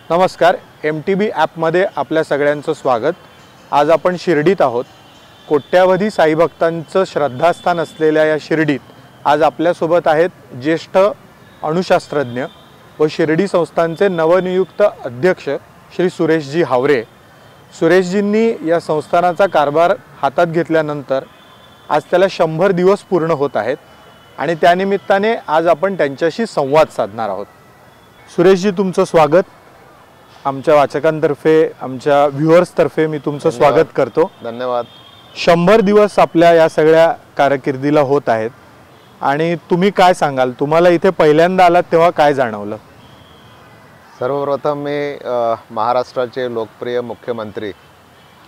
नमस्कार. MTB ॲपमध्ये आपल्या सगळ्यांचं स्वागत. आज आपण शिर्डीत आहोत. कोट्यावधी साई भक्तांचं श्रद्धास्थान असलेल्या या शिर्डीत आज आपल्यासोबत आहेत ज्येष्ठ अणुशास्त्रज्ञ व शिर्डी संस्थानचे नवनियुक्त अध्यक्ष श्री सुरेशजी हावरे. सुरेशजींनी या संस्थानाचा कारभार हातात घेतल्यानंतर आज त्याला 100 दिवस पूर्ण होत आहेत आणि त्यानिमित्ताने आज आपण त्यांच्याशी संवाद साधणार आहोत. सुरेशजी, तुमचं स्वागत. आमच्या वाचकांतर्फे, आमच्या व्ह्युअर्सतर्फे मी तुमचं स्वागत करतो. धन्यवाद. 100 दिवस आपल्या या सगळ्या कारकिर्दीला होत आहेत आणि तुम्ही काय सांगाल, तुम्हाला इथे पहिल्यांदा आलात तेव्हा काय जाणवलं? सर्वप्रथम मी महाराष्ट्राचे लोकप्रिय मुख्यमंत्री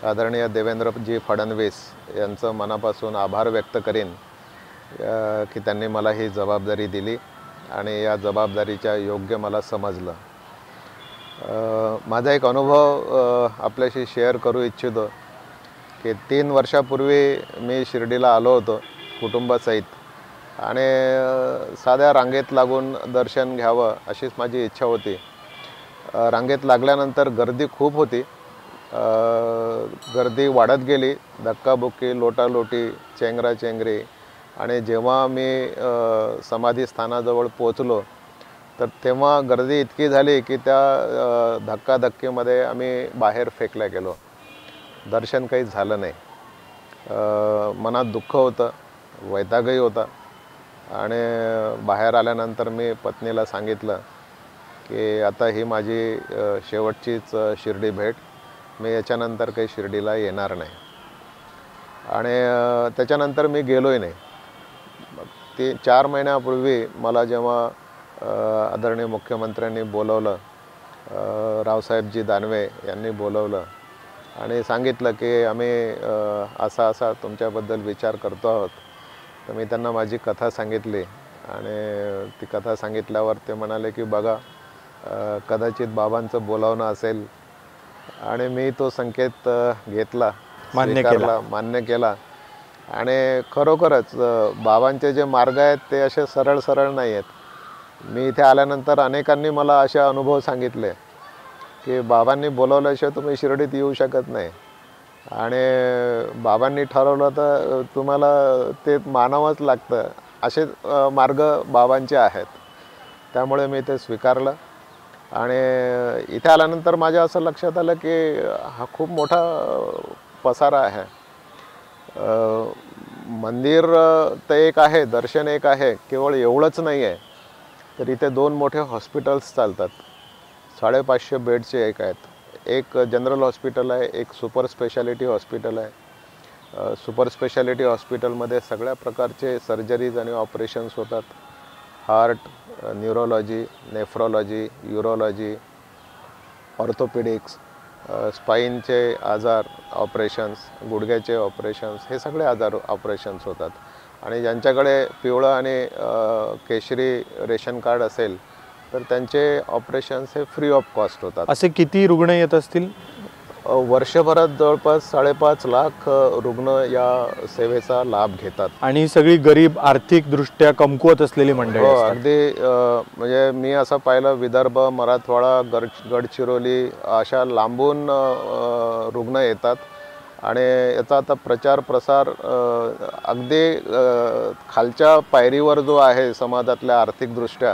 आदरणीय देवेंद्रजी फडणवीस यांचं मनापासून आभार व्यक्त करीन की त्यांनी मला ही जबाबदारी दिली आणि या जबाबदारीच्या योग्य मला समजलं. माझा एक अनुभव आपल्याशी शेअर करू इच्छितो की 3 वर्षापूर्वी मी शिर्डीला आलो होतो कुटुंबासहित आणि साध्या रांगेत लागून दर्शन घ्यावं अशीच माझी इच्छा होती. रांगेत लागल्यानंतर गर्दी खूप होती. गर्दी वाढत गेली, धक्काबुक्की, लोटालोटी, चेंगराचेंगरी. आणि जेव्हा मी समाधी स्थानाजवळ पोचलो तर तेव्हा गर्दी इतकी झाली की त्या धक्काधक्कीमध्ये आम्ही बाहेर फेकल्या गेलो. दर्शन काही झालं नाही. मनात दुःख होतं, वैतागही होता. आणि बाहेर आल्यानंतर मी पत्नीला सांगितलं की आता ही माझी शेवटचीच शिर्डी भेट, मी याच्यानंतर काही शिर्डीला येणार नाही. आणि त्याच्यानंतर मी गेलोही नाही. 4 महिन्यापूर्वी मला जेव्हा आदरणीय मुख्यमंत्र्यांनी बोलवलं, रावसाहेबजी दानवे यांनी बोलवलं आणि सांगितलं की आम्ही असा तुमच्याबद्दल विचार करतो आहोत, तर मी त्यांना माझी कथा सांगितली. आणि ती कथा सांगितल्यावर ते म्हणाले की बघा, कदाचित बाबांचं बोलावणं असेल. आणि मी तो संकेत घेतला, मान्य केला. आणि खरोखरच बाबांचे जे मार्ग आहेत ते असे सरळ नाही आहेत. मी इथे आल्यानंतर अनेकांनी मला असे अनुभव सांगितले की बाबांनी बोलवल्याशिवाय तुम्ही शिर्डीत येऊ शकत नाही आणि बाबांनी ठरवलं तर तुम्हाला ते मानावंच लागतं, असे मार्ग बाबांचे आहेत. त्यामुळे मी ते स्वीकारलं. आणि इथे आल्यानंतर माझ्या असं लक्षात आलं की हा खूप मोठा पसारा आहे. मंदिर तर एक आहे, दर्शन एक आहे, केवळ एवढंच नाही आहे, तर इथे 2 मोठे हॉस्पिटल्स चालतात. 550 बेडचे एक आहेत. एक जनरल हॉस्पिटल आहे, एक सुपर स्पेशालिटी हॉस्पिटल आहे. सुपर स्पेशालिटी हॉस्पिटलमध्ये सगळ्या प्रकारचे सर्जरीज आणि ऑपरेशन्स होतात. Heart, neurology, nephrology, urology, orthopaedics, स्पाईनचे आजार ऑपरेशन्स, गुडघ्याचे ऑपरेशन्स, हे सगळे आजार ऑपरेशन्स होतात. आणि ज्यांच्याकडे पिवळं आणि केशरी रेशन कार्ड असेल तर त्यांचे ऑपरेशन्स हे फ्री ऑफ कॉस्ट होतात. असे किती रुग्ण येत असतील? वर्षभरात जवळपास 5.5 लाख रुग्ण या सेवेचा लाभ घेतात. आणि सगळी गरीब, आर्थिकदृष्ट्या कमकुवत असलेली मंडळी. हो, अगदी. म्हणजे मी असं पाहिलं, विदर्भ, मराठवाडा, गडचिरोली अशा लांबून रुग्ण येतात. आणि याचा आता प्रचार प्रसार अगदी खालच्या पायरीवर जो आहे समाजातल्या आर्थिकदृष्ट्या,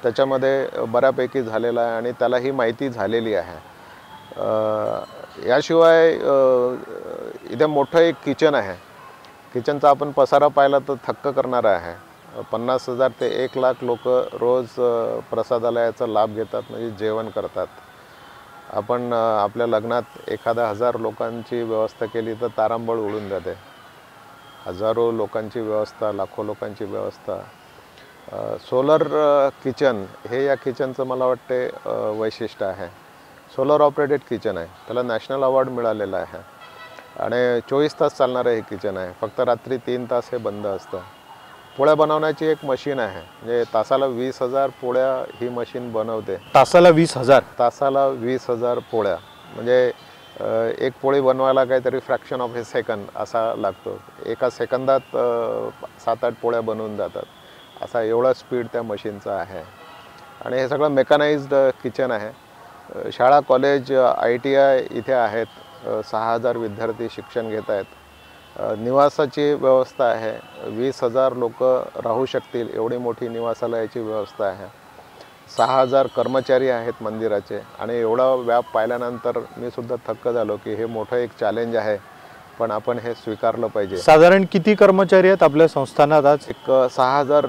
त्याच्यामध्ये बऱ्यापैकी झालेला आहे आणि त्याला ही माहिती झालेली आहे. याशिवाय इथे मोठं एक किचन आहे. किचनचा आपण पसारा पाहिला तर थक्क करणारा आहे. 50,000 ते 1 लाख लोक रोज प्रसादालयाचा लाभ घेतात, म्हणजे जेवण करतात. आपण आपल्या लग्नात एखाद्या 1000 लोकांची व्यवस्था केली तर तारांबळ उडून जाते. हजारो लोकांची व्यवस्था, लाखो लोकांची व्यवस्था. सोलर किचन हे या किचनचं मला वाटते वैशिष्ट्य आहे. सोलर ऑपरेटेड किचन आहे, त्याला नॅशनल अवॉर्ड मिळालेला आहे. आणि 24 तास चालणारं हे किचन आहे. फक्त रात्री 3 तास हे बंद असतं. पोळ्या बनवण्याची एक मशीन आहे, म्हणजे तासाला 20,000 पोळ्या ही मशीन बनवते. तासाला 20,000? तासाला 20,000 पोळ्या. म्हणजे एक पोळी बनवायला काहीतरी फ्रॅक्शन ऑफ ए सेकंद असा लागतो. एका सेकंदात 7-8 पोळ्या बनवून जातात. असा एवढा स्पीड त्या मशीनचा आहे. आणि हे सगळं मेकॅनाइज्ड किचन आहे. शाळा कॉलेज ITI इथे आहेत. 6,000 विद्यार्थी शिक्षण घेत आहेत. निवासाची व्यवस्था आहे. 20,000 लोक राहू शकतील एवढी मोठी निवासालयाची व्यवस्था आहे. 6,000 कर्मचारी आहेत मंदिराचे. आणि एवढा व्याप पाहिल्यानंतर मी सुद्धा थक्क झालो की हे मोठं एक चॅलेंज आहे, पण आपण हे स्वीकारलं पाहिजे. साधारण किती कर्मचारी आहेत आपल्या संस्थानात आज? एक 6,000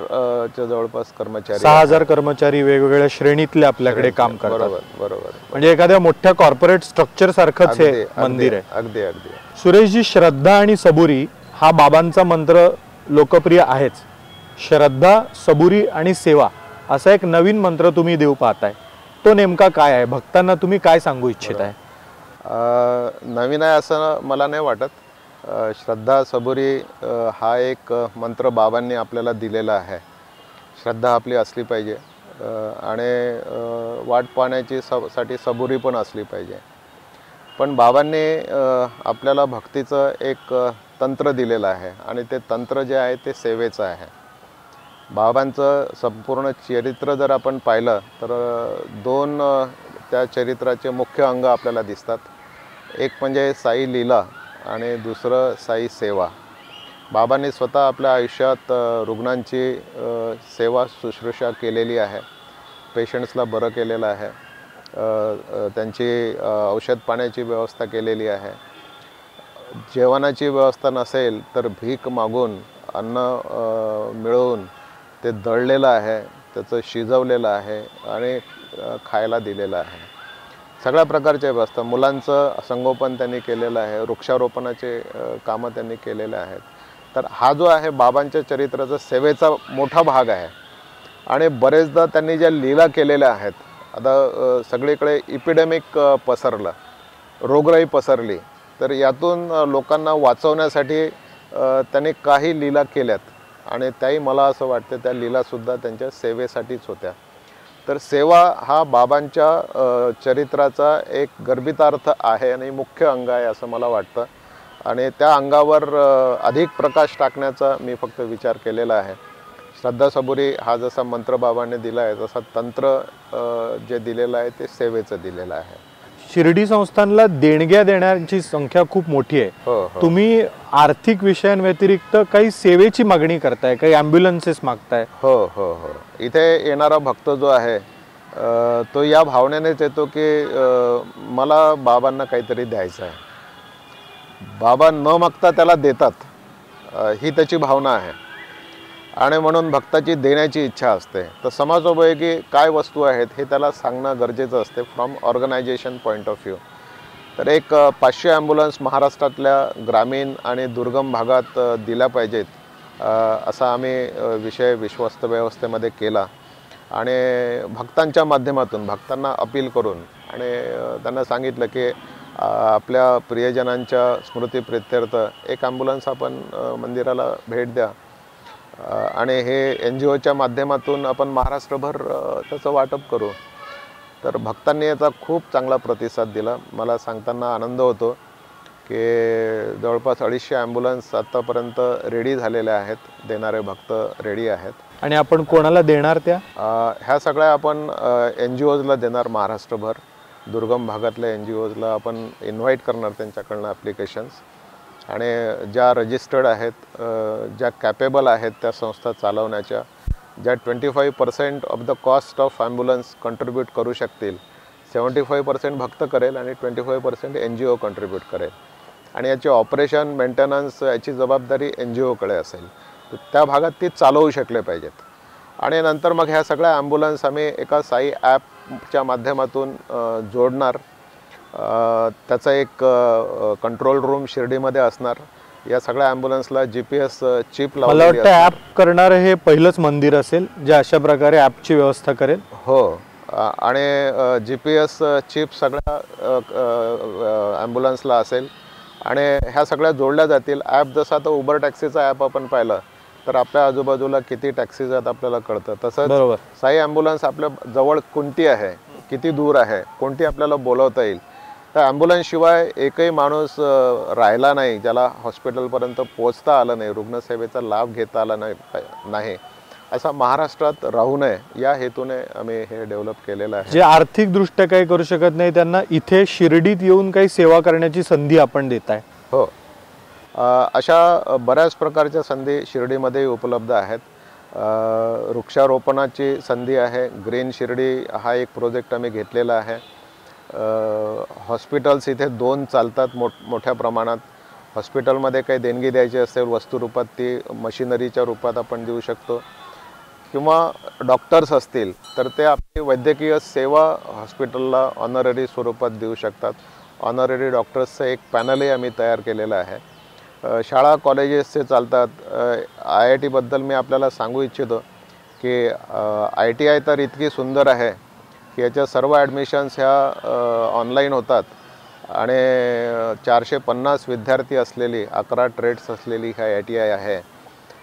च्या जवळपास कर्मचारी. 6,000 कर्मचारी वेगवेगळ्या श्रेणीतले आपल्याकडे काम करतात. बरोबर बरोबर. म्हणजे एखाद्या मोठ्या कॉर्पोरेट स्ट्रक्चर सारखंच हे मंदिर आहे. अगदी अगदी. सुरेशजी, श्रद्धा आणि सबुरी हा बाबांचा मंत्र लोकप्रिय आहेच. श्रद्धा, सबुरी आणि सेवा असा एक नवीन मंत्र तुम्ही देऊ पाहताय. तो नेमका काय आहे? भक्तांना तुम्ही काय सांगू इच्छित आहे? नवीन आहे असं मला नाही वाटत. श्रद्धा सबुरी हा एक मंत्र बाबांनी आपल्याला दिलेला आहे. श्रद्धा आपली असली पाहिजे आणि वाट पाहण्याची साठी सबुरी पण असली पाहिजे. पण बाबांनी आपल्याला भक्तीचं एक तंत्र दिलेलं आहे आणि ते तंत्र जे आहे ते सेवेचं आहे. बाबांचं संपूर्ण चरित्र जर आपण पाहिलं तर 2 त्या चरित्राचे मुख्य अंग आपल्याला दिसतात. एक म्हणजे साई लीला आणि दुसरं साई सेवा. बाबांनी स्वतः आपल्या आयुष्यात रुग्णांची सेवा शुश्रूषा केलेली आहे. पेशंट्सला बरं केलेलं आहे. त्यांची औषध पाण्याची व्यवस्था केलेली आहे. जेवणाची व्यवस्था नसेल तर भीक मागून अन्न मिळवून ते दळलेलं आहे, त्याचं शिजवलेलं आहे आणि खायला दिलेलं आहे. सगळ्या प्रकारच्या व्यवस्था. मुलांचं संगोपन त्यांनी केलेलं आहे. वृक्षारोपणाचे कामं त्यांनी केलेले आहेत. तर हा जो आहे बाबांच्या चरित्राचा सेवेचा मोठा भाग आहे. आणि बरेचदा त्यांनी ज्या लीला केलेल्या आहेत, आता सगळीकडे इपिडेमिक पसरलं, रोगराई पसरली, तर यातून लोकांना वाचवण्यासाठी त्यांनी काही लीला केल्यात आणि त्याही मला असं वाटतं त्या लीलासुद्धा त्यांच्या सेवेसाठीच होत्या. तर सेवा हा बाबांच्या चरित्राचा एक गर्भितार्थ आहे आणि मुख्य अंग आहे असं मला वाटतं. आणि त्या अंगावर अधिक प्रकाश टाकण्याचा मी फक्त विचार केलेला आहे. श्रद्धा सबुरी हा जसा मंत्र बाबांनी दिला आहे तसा तंत्र जे दिलेलं आहे ते सेवेचं दिलेलं आहे. शिर्डी संस्थानला देणग्या देण्याची संख्या खूप मोठी आहे. हो. तुम्ही आर्थिक विषयांव्यतिरिक्त काही सेवेची मागणी करताय, काही ॲम्ब्युलन्सेस मागताय? हो. इथे येणारा भक्त जो आहे तो या भावनेनेच येतो की मला बाबांना काहीतरी द्यायचं आहे. बाबा न मागता त्याला देतात ही त्याची भावना आहे आणि म्हणून भक्ताची देण्याची इच्छा असते. तर समाजोपयोगी काय वस्तू आहेत हे त्याला सांगणं गरजेचं असते from organisation point of view. तर एक 500 ॲम्ब्युलन्स महाराष्ट्रातल्या ग्रामीण आणि दुर्गम भागात दिल्या पाहिजेत असा आम्ही विषय विश्वस्त व्यवस्थेमध्ये केला आणि भक्तांच्या माध्यमातून भक्तांना अपील करून आणि त्यांना सांगितलं की आपल्या प्रियजनांच्या स्मृतिप्रित्यर्थ एक ॲम्ब्युलन्स आपण मंदिराला भेट द्या आणि हे NGOच्या माध्यमातून आपण महाराष्ट्रभर त्याचं वाटप करू. तर भक्तांनी याचा खूप चांगला प्रतिसाद दिला. मला सांगताना आनंद होतो की जवळपास 250 ॲम्ब्युलन्स आत्तापर्यंत रेडी झालेल्या आहेत. देणारे भक्त रेडी आहेत. आणि आपण कोणाला देणार त्या? ह्या सगळ्या आपण NGOजला देणार. महाराष्ट्रभर दुर्गम भागातल्या NGOजला आपण इन्व्हाइट करणार त्यांच्याकडनं ॲप्लिकेशन्स. आणि ज्या रजिस्टर्ड आहेत, ज्या कॅपेबल आहेत त्या संस्था चालवण्याच्या, ज्या 25% of the cost of ambulance contribute करू शकतील, 75% भक्त करेल आणि 25% NGO कंट्रीब्यूट करेल. आणि याचे ऑपरेशन मेंटेनन्स याची जबाबदारी NGOकडे असेल. तर त्या भागात ती चालवू शकले पाहिजेत. आणि नंतर मग ह्या सगळ्या ॲम्ब्युलन्स आम्ही एका साई ॲपच्या माध्यमातून जोडणार. त्याचा एक कंट्रोल रूम शिर्डीमध्ये असणार. या सगळ्या ॲम्ब्युलन्सला GPS चिप मला वाटतं ॲप करणार हे पहिलंच मंदिर असेल जे अशा प्रकारे ॲपची व्यवस्था करेल. हो. आणि GPS चिप सगळ्या ॲम्ब्युलन्सला असेल आणि ह्या सगळ्या जोडल्या जातील. ॲप जसं आता उबर टॅक्सीचा ॲप आपण पाहिलं तर आपल्या आजूबाजूला किती टॅक्सीज आहेत आपल्याला कळतं. तसंच साई ॲम्ब्युलन्स आपल्या जवळ कोणती आहे, किती दूर आहे, कोणती आपल्याला बोलवता येईल. तर ॲम्ब्युलन्सशिवाय एकही माणूस राहिला नाही ज्याला हॉस्पिटलपर्यंत पोचता आलं नाही, रुग्णसेवेचा लाभ घेता आला नाही. असा महाराष्ट्रात राहू नये या हेतूने आम्ही हे डेव्हलप केलेलं आहे. जे आर्थिकदृष्ट्या काही करू शकत नाही त्यांना इथे शिर्डीत येऊन काही सेवा करण्याची संधी आपण देताय. हो, अशा बऱ्याच प्रकारच्या संधी शिर्डीमध्ये उपलब्ध आहेत. वृक्षारोपणाची संधी आहे. ग्रीन शिर्डी हा एक प्रोजेक्ट आम्ही घेतलेला आहे. हॉस्पिटल्स इथे 2 चालतात मोठ्या प्रमाणात. हॉस्पिटलमध्ये काही देणगी द्यायची असेल वस्तुरूपात ती मशिनरीच्या रूपात आपण देऊ शकतो, किंवा डॉक्टर्स असतील तर ते आपली वैद्यकीय सेवा हॉस्पिटलला ऑनररी स्वरूपात देऊ शकतात. ऑनररी डॉक्टर्सचं एक पॅनलही आम्ही तयार केलेलं आहे. शाळा कॉलेजेसचे चालतात. IIT बद्दल मी आपल्याला सांगू इच्छितो की ITI तर इतकी सुंदर आहे की याच्या सर्व ॲडमिशन्स ह्या ऑनलाईन होतात आणि 450 विद्यार्थी असलेली 11 ट्रेड्स असलेली ह्या ITI आहे.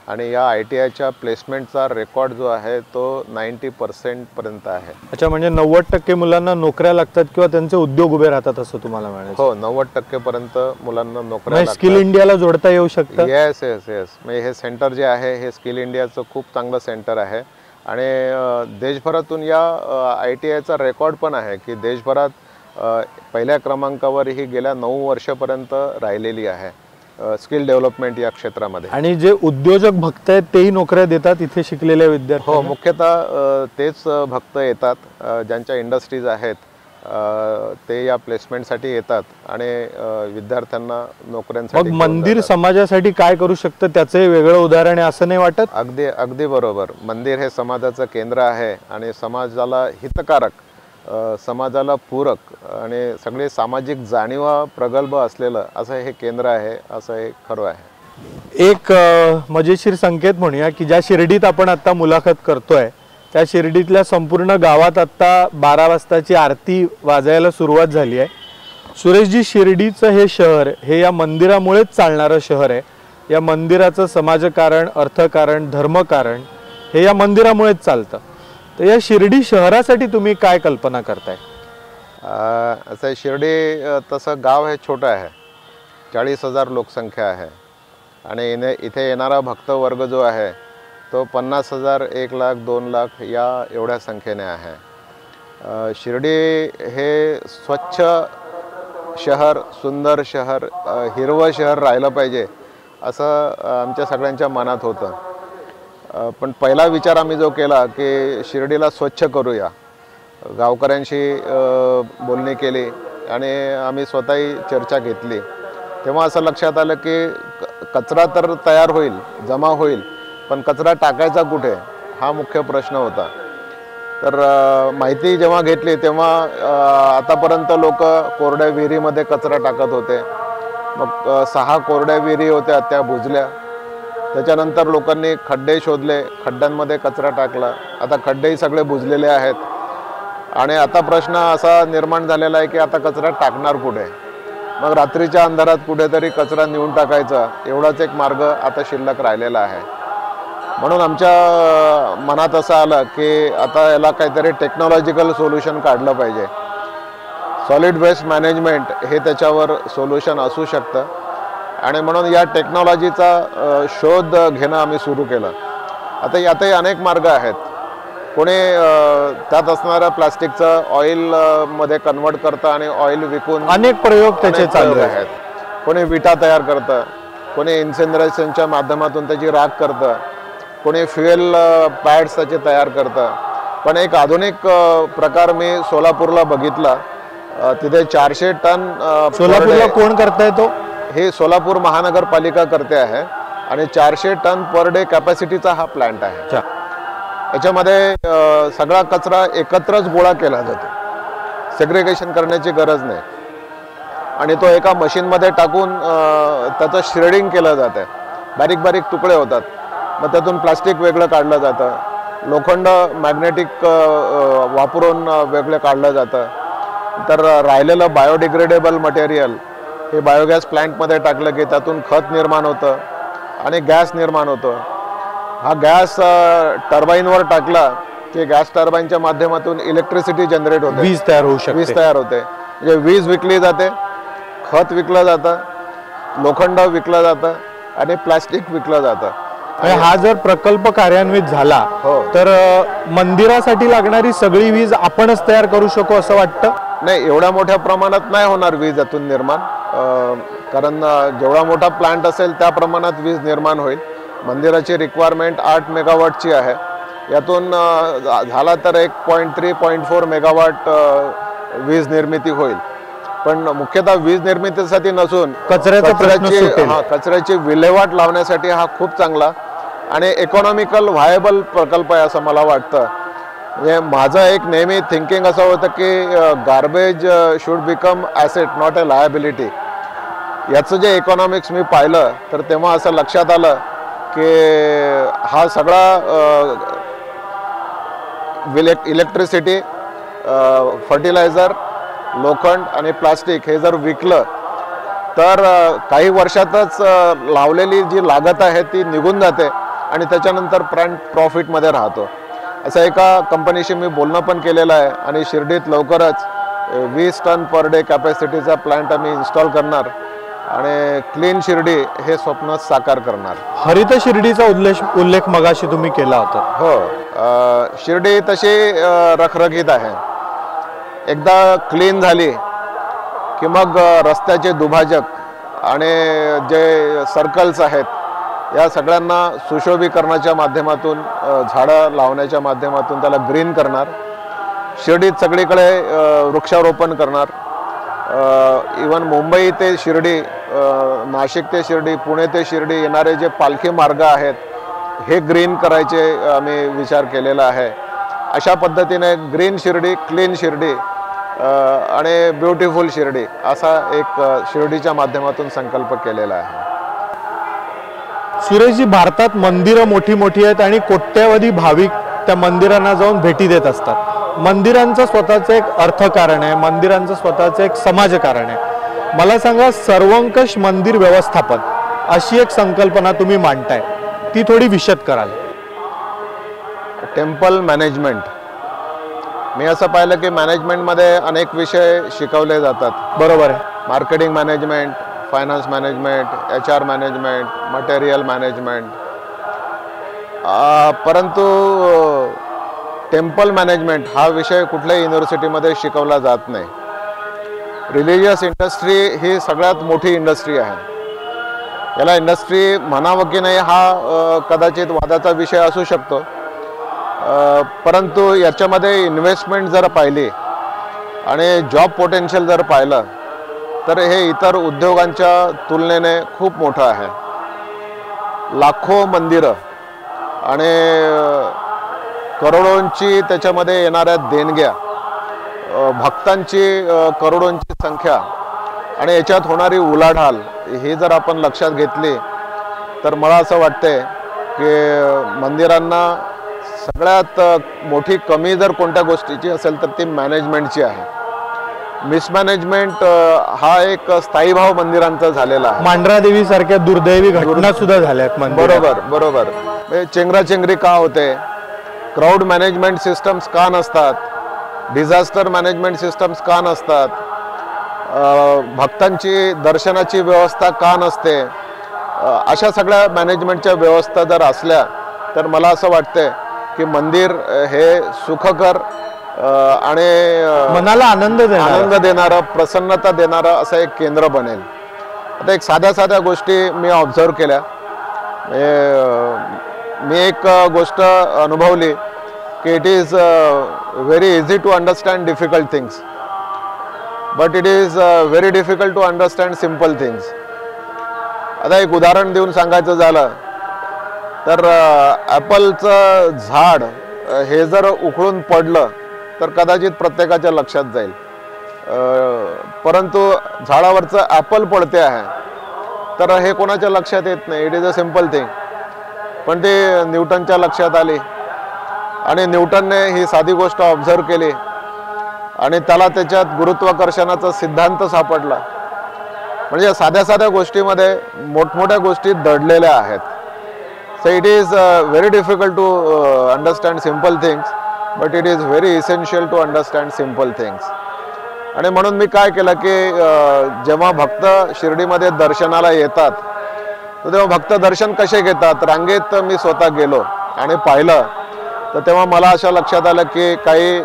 आणि या ITIच्या प्लेसमेंटचा रेकॉर्ड जो आहे तो 90% पर्यंत आहे. अच्छा, म्हणजे 90% मुलांना नोकऱ्या लागतात किंवा त्यांचे उद्योग उभे राहतात असं तुम्हाला म्हणायचं? हो, 90% पर्यंत मुलांना नोकऱ्या लागतात. स्किल इंडियाला जोडता येऊ शकतं. येस येस येस म्हणजे हे सेंटर जे आहे हे स्किल इंडियाचं खूप चांगलं सेंटर आहे. आणि देशभरातून या ITIचा रेकॉर्ड पण आहे की देशभरात पहिल्या क्रमांकावर ही गेल्या 9 वर्षापर्यंत राहिलेली आहे स्किल डेव्हलपमेंट या क्षेत्रामध्ये. आणि जे उद्योजक भक्त आहेत तेही नोकऱ्या देतात इथे शिकलेल्या विद्यार्थी? हो, मुख्यतः तेच भक्त येतात. ज्यांच्या इंडस्ट्रीज आहेत ते या प्लेसमेंटसाठी येतात आणि विद्यार्थ्यांना नोकऱ्यांसाठी. मग मंदिर समाजासाठी काय करू शकतं त्याचं वेगळं उदाहरण आहे असं नाही वाटत? अगदी बरोबर. मंदिर हे समाजाचं केंद्र आहे आणि समाजाला हितकारक, समाजाला पूरक आणि सगळे सामाजिक जाणीवा प्रगल्भ असलेलं असं हे केंद्र आहे, असं हे खरं आहे. एक मजेशीर संकेत म्हणूया की ज्या शिर्डीत आपण आता मुलाखत करतोय त्या शिर्डीतल्या संपूर्ण गावात आता 12 वाजताची आरती वाजायला सुरुवात झाली आहे. सुरेशजी, शिर्डीचं हे शहर हे या मंदिरामुळेच चालणारं शहर आहे. या मंदिराचं समाजकारण, अर्थकारण, धर्मकारण हे या मंदिरामुळेच चालतं. तर या शिर्डी शहरासाठी तुम्ही काय कल्पना करताय? असं शिर्डी तसं गाव हे छोटं आहे. 40,000 लोकसंख्या आहे आणि इथे येणारा भक्तवर्ग जो आहे तो 50,000, 1 लाख, 2 लाख या एवढ्या संख्येने आहे. शिर्डी हे स्वच्छ शहर, सुंदर शहर, हिरवं शहर राहिलं पाहिजे असं आमच्या सगळ्यांच्या मनात होतं. पण पहिला विचार आम्ही जो केला की शिर्डीला स्वच्छ करूया, गावकऱ्यांशी बोलणी केली आणि आम्ही स्वतःही चर्चा घेतली. तेव्हा असं लक्षात आलं की कचरा तर तयार होईल, जमा होईल, पण कचरा टाकायचा कुठे हा मुख्य प्रश्न होता. तर माहिती जेव्हा घेतली तेव्हा आतापर्यंत लोक कोरड्या विहिरीमध्ये कचरा टाकत होते. मग 6 कोरड्या विहिरी होत्या त्या बुजल्या. त्याच्यानंतर लोकांनी खड्डे शोधले, खड्ड्यांमध्ये कचरा टाकला. आता खड्डेही सगळे बुजलेले आहेत आणि आता प्रश्न असा निर्माण झालेला आहे की आता कचरा टाकणार कुठे. मग रात्रीच्या अंधारात कुठेतरी कचरा नेऊन टाकायचा एवढाच एक मार्ग आता शिल्लक राहिलेला आहे. म्हणून आमच्या मनात असं आलं की आता याला काहीतरी टेक्नॉलॉजिकल सोल्युशन काढलं पाहिजे. सॉलिड वेस्ट मॅनेजमेंट हे त्याच्यावर सोल्युशन असू शकतं आणि म्हणून या टेक्नॉलॉजीचा शोध घेणं आम्ही सुरू केलं. आता यातही अनेक मार्ग आहेत. कोणी त्यात असणाऱ्या प्लास्टिकचं ऑइलमध्ये कन्वर्ट करतं आणि ऑइल विकून अनेक प्रयोग त्याचे चालू आहेत. कोणी विटा तयार करतं, कोणी इन्सिनरेशनच्या माध्यमातून त्याची राख करतं, कोणी फ्युएल पॅड्स त्याचे तयार करतं. पण एक आधुनिक प्रकार मी सोलापूरला बघितला. तिथे 400 टन. सोलापूरला कोण करताय तो? हे सोलापूर महानगरपालिका करते आहे आणि 400 टन पर डे कॅपॅसिटीचा हा प्लांट आहे. याच्यामध्ये सगळा कचरा एकत्रच गोळा केला जातो, सेग्रिगेशन करण्याची गरज नाही आणि तो एका मशीनमध्ये टाकून त्याचं श्रेडिंग केलं जातं. बारीक बारीक तुकडे होतात. मग त्यातून प्लास्टिक वेगळं काढलं जातं, लोखंड मॅग्नेटिक वापरून वेगळं काढलं जातं. तर राहिलेलं बायोडिग्रेडेबल मटेरियल हे बायोगॅस प्लांटमध्ये टाकलं की त्यातून खत निर्माण होतं आणि गॅस निर्माण होतं. हा गॅस टर्बाईनवर टाकला की गॅस टर्बाईनच्या माध्यमातून इलेक्ट्रिसिटी जनरेट होते, वीज तयार होऊ शकते. वीज तयार होते. म्हणजे वीज विकली जाते, खत विकलं जातं, लोखंड विकलं जातं आणि प्लास्टिक विकलं जातं. म्हणजे हा जर प्रकल्प कार्यान्वित झाला हो. तर मंदिरासाठी लागणारी सगळी वीज आपणच तयार करू शकू असं वाटतं? नाही, एवढ्या मोठ्या प्रमाणात नाही होणार वीज यातून निर्माण, कारण जेवढा मोठा प्लांट असेल त्या प्रमाणात वीज निर्माण होईल. मंदिराची रिक्वायरमेंट 8 मेगावॉटची आहे. यातून झाला तर 1.3-1.4 मेगावॉट वीज निर्मिती होईल. पण मुख्यतः वीज निर्मितीसाठी नसून कचऱ्याची विल्हेवाट लावण्यासाठी हा खूप चांगला आणि इकॉनॉमिकल व्हायबल प्रकल्प आहे असं मला वाटतं. म्हणजे माझं एक नेहमी थिंकिंग असं होतं की garbage should become asset, not a liability. याचं जे इकॉनॉमिक्स मी पाहिलं तर तेव्हा असं लक्षात आलं की हा सगळा इलेक्ट्रिसिटी, फर्टिलायझर, लोखंड आणि प्लास्टिक हे जर विकलं तर काही वर्षातच लावलेली जी लागत आहे ती निघून जाते आणि त्याच्यानंतर प्रॉफिटमध्ये राहतो. असं एका कंपनीशी मी बोलणं पण केलेलं आहे आणि शिर्डीत लवकरच 20 टन पर डे कॅपॅसिटीचा प्लांट आम्ही इन्स्टॉल करणार आणि क्लीन शिर्डी हे स्वप्न साकार करणार. हरित शिर्डीचा उल्लेख मगाशी तुम्ही केला होता. हो, शिर्डी तशी रखरखीत आहे. एकदा क्लीन झाली की मग रस्त्याचे दुभाजक आणि जे सर्कल्स आहेत या सगळ्यांना सुशोभीकरणाच्या माध्यमातून, झाडं लावण्याच्या माध्यमातून त्याला ग्रीन करणार. शिर्डीत सगळीकडे वृक्षारोपण करणार. इवन मुंबई ते शिर्डी, नाशिक ते शिर्डी, पुणे ते शिर्डी येणारे जे पालखी मार्ग आहेत हे ग्रीन करायचे आम्ही विचार केलेला आहे. अशा पद्धतीने ग्रीन शिर्डी, क्लीन शिर्डी आणि ब्युटिफुल शिर्डी असा एक शिर्डीच्या माध्यमातून संकल्प केलेला आहे. सुरेशजी, भारतात मंदिरं मोठी मोठी आहेत आणि कोट्यावधी भाविक त्या मंदिरांना जाऊन भेटी देत असतात. मंदिरांचं स्वतःचं एक अर्थकारण आहे, मंदिरांचं स्वतःचं एक समाजकारण आहे. मला सांगा, सर्वंकष मंदिर व्यवस्थापन अशी एक संकल्पना तुम्ही मांडताय, ती थोडी विशद कराल? टेम्पल मॅनेजमेंट, मी असं पाहिलं की मॅनेजमेंटमध्ये अनेक विषय शिकवले जातात. बरोबर आहे. Marketing management, finance management, HR management, material management, परंतु टेम्पल मॅनेजमेंट हा विषय कुठल्याही युनिव्हर्सिटीमध्ये शिकवला जात नाही. रिलिजियस इंडस्ट्री ही सगळ्यात मोठी इंडस्ट्री आहे. याला इंडस्ट्री म्हणावं की नाही हा कदाचित वादाचा विषय असू शकतो, परंतु याच्यामध्ये इन्व्हेस्टमेंट जर पाहिली आणि जॉब पोटेन्शियल जर पाहिलं तर हे इतर उद्योगांच्या तुलनेने खूप मोठं आहे. लाखो मंदिरं आणि करोडोंची त्याच्यामध्ये येणाऱ्या देणग्या, भक्तांची करोडोंची संख्या आणि याच्यात होणारी उलाढाल ही जर आपण लक्षात घेतली तर मला असं वाटतंय की मंदिरांना सगळ्यात मोठी कमी जर कोणत्या गोष्टीची असेल तर ती मॅनेजमेंटची आहे. मिसमॅनेजमेंट हा एक स्थायीभाव मंदिरांचा झालेला आहे. मांढरादेवी सारख्या दुर्दैवी घटना सुद्धा झाल्यात. बरोबर बरोबर. चेंगराचेंगरी का होते, क्राऊड मॅनेजमेंट सिस्टम्स का नसतात, डिझास्टर मॅनेजमेंट सिस्टम्स का नसतात, भक्तांची दर्शनाची व्यवस्था का नसते, अशा सगळ्या मॅनेजमेंटच्या व्यवस्था जर असल्या तर मला असं वाटतंय की मंदिर हे सुखकर आणि मनाला आनंद देणारं, प्रसन्नता देणारं असं एक केंद्र बनेल. आता एक साध्या गोष्टी मी ऑब्झर्व केल्या. मी एक गोष्ट अनुभवली की it is very easy to understand difficult things, but it is very difficult to understand simple things. आता एक उदाहरण देऊन सांगायचं झालं तर ॲपलचं झाड हे जर उखळून पडलं तर कदाचित प्रत्येकाच्या लक्षात जाईल, परंतु झाडावरचं ॲपल पडते आहे तर हे कोणाच्या लक्षात येत नाही. It is a simple thing. पण ते न्यूटनच्या लक्षात आली आणि न्यूटनने ही साधी गोष्ट ऑब्झर्व केली आणि त्याला त्याच्यात गुरुत्वाकर्षणाचा सिद्धांत सापडला. म्हणजे साध्या गोष्टीमध्ये मोठमोठ्या गोष्टी दडलेल्या आहेत. So it is very difficult to understand simple things, but it is very essential to understand simple things. आणि म्हणून मी काय केलं की जेव्हा भक्त शिर्डीमध्ये दर्शनाला येतात तर तेव्हा भक्त दर्शन कसे घेतात, रांगेत मी स्वतः गेलो आणि पाहिलं, तर तेव्हा मला असं लक्षात आलं की काही